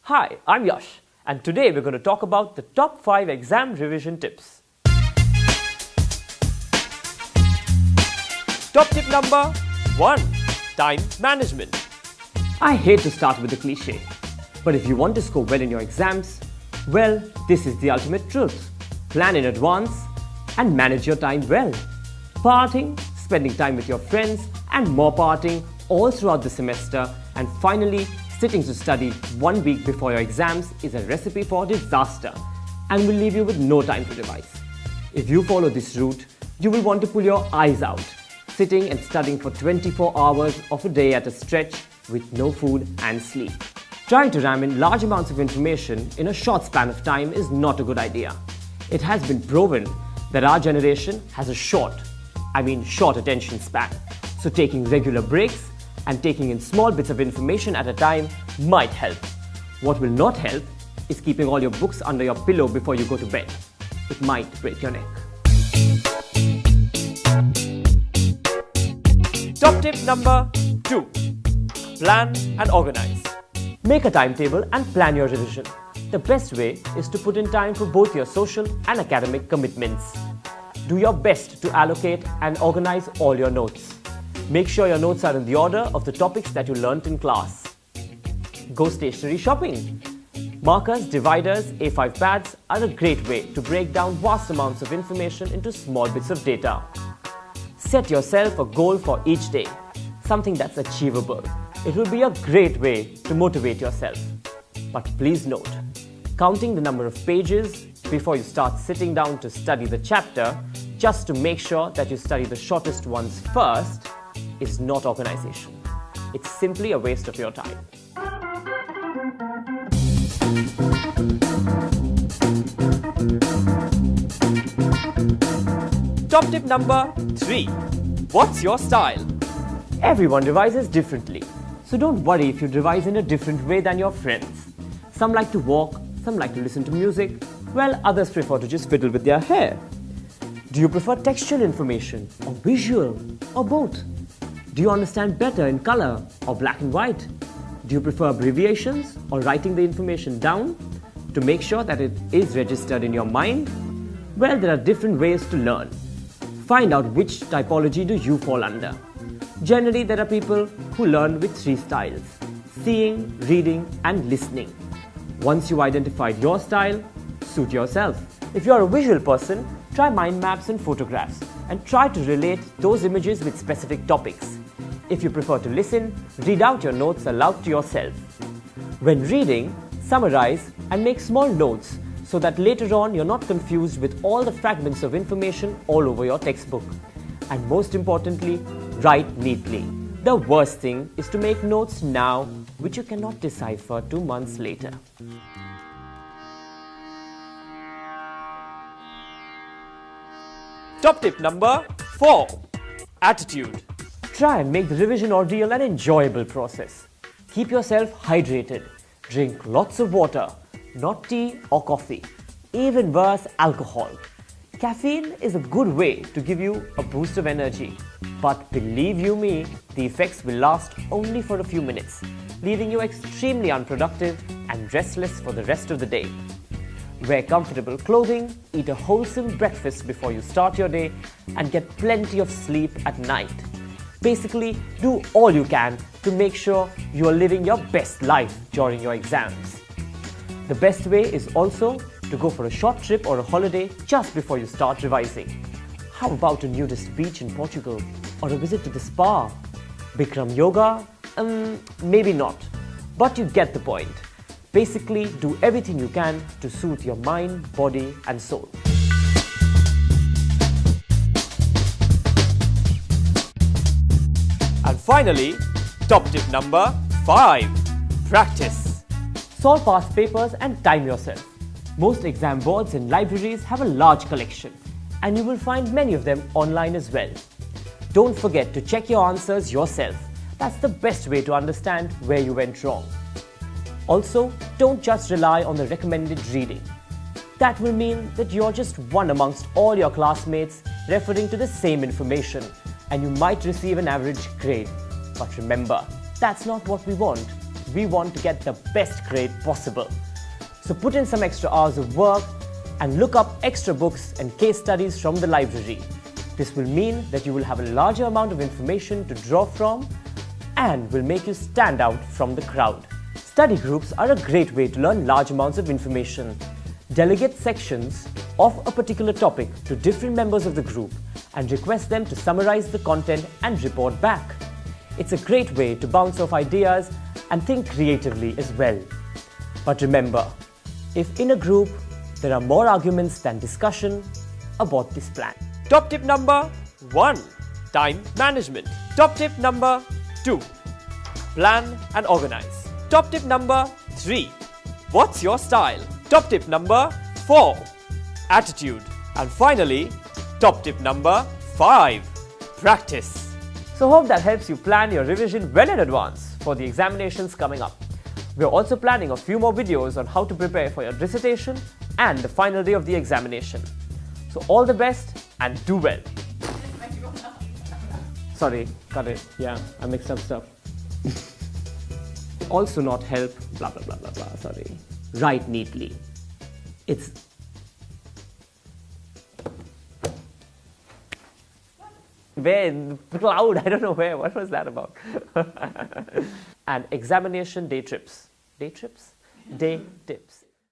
Hi, I'm Yash, and today we're going to talk about the top 5 exam revision tips. Top tip number 1. Time management. I hate to start with the cliche, but if you want to score well in your exams, well, this is the ultimate truth. Plan in advance and manage your time well. Partying, spending time with your friends, and more partying all throughout the semester, and finally sitting to study 1 week before your exams is a recipe for disaster and will leave you with no time to revise. If you follow this route, you will want to pull your eyes out, sitting and studying for 24 hours of a day at a stretch with no food and sleep. Trying to ram in large amounts of information in a short span of time is not a good idea. It has been proven that our generation has a short attention span, so taking regular breaks and taking in small bits of information at a time might help. What will not help is keeping all your books under your pillow before you go to bed. It might break your neck. Top tip number 2. Plan and organize. Make a timetable and plan your revision. The best way is to put in time for both your social and academic commitments. Do your best to allocate and organize all your notes. Make sure your notes are in the order of the topics that you learnt in class. Go stationery shopping. Markers, dividers, A5 pads are a great way to break down vast amounts of information into small bits of data. Set yourself a goal for each day, something that's achievable. It will be a great way to motivate yourself. But please note, counting the number of pages before you start sitting down to study the chapter just to make sure that you study the shortest ones first is not organization. It's simply a waste of your time. Top tip number 3. What's your style? Everyone revises differently, so don't worry if you revise in a different way than your friends. Some like to walk, some like to listen to music, while others prefer to just fiddle with their hair. Do you prefer textual information or visual or both? Do you understand better in color or black and white? Do you prefer abbreviations or writing the information down to make sure that it is registered in your mind? Well, there are different ways to learn. Find out which typology do you fall under. Generally, there are people who learn with 3 styles: seeing, reading, and listening. Once you identified your style, suit yourself. If you are a visual person, try mind maps and photographs and try to relate those images with specific topics. If you prefer to listen, read out your notes aloud to yourself. When reading, summarize and make small notes so that later on you're not confused with all the fragments of information all over your textbook. And most importantly, write neatly. The worst thing is to make notes now which you cannot decipher 2 months later. Top tip number 4. Attitude. Try and make the revision ordeal an enjoyable process. Keep yourself hydrated. Drink lots of water, not tea or coffee. Even worse, alcohol. Caffeine is a good way to give you a boost of energy. But believe you me, the effects will last only for a few minutes, leaving you extremely unproductive and restless for the rest of the day. Wear comfortable clothing, eat a wholesome breakfast before you start your day, and get plenty of sleep at night. Basically, do all you can to make sure you are living your best life during your exams. The best way is also to go for a short trip or a holiday just before you start revising. How about a nudist beach in Portugal or a visit to the spa? Bikram yoga? Maybe not, but you get the point. Basically, do everything you can to soothe your mind, body and soul. And finally, top tip number 5. Practice. Solve past papers and time yourself. Most exam boards and libraries have a large collection, and you will find many of them online as well. Don't forget to check your answers yourself. That's the best way to understand where you went wrong. Also, don't just rely on the recommended reading. That will mean that you're just one amongst all your classmates referring to the same information, and you might receive an average grade. But remember, that's not what we want. we want to get the best grade possible. So put in some extra hours of work and look up extra books and case studies from the library. This will mean that you will have a larger amount of information to draw from and will make you stand out from the crowd. Study groups are a great way to learn large amounts of information. Delegate sections of a particular topic to different members of the group and request them to summarize the content and report back. It's a great way to bounce off ideas and think creatively as well. But remember, if in a group there are more arguments than discussion, abort this plan. Top tip number 1. Time management. Top tip number 2. Plan and organize. Top tip number 3. What's your style? Top tip number 4. Attitude. And finally, top tip number 5. Practice. So hope that helps you plan your revision well in advance for the examinations coming up. We are also planning a few more videos on how to prepare for your dissertation and the final day of the examination. So all the best and do well. Sorry, cut it. Yeah, I mixed up stuff. Also not help, blah blah blah blah blah, sorry. Write neatly. It's... Where? In the cloud, I don't know where. What was that about? And examination day trips. Day trips? Day tips.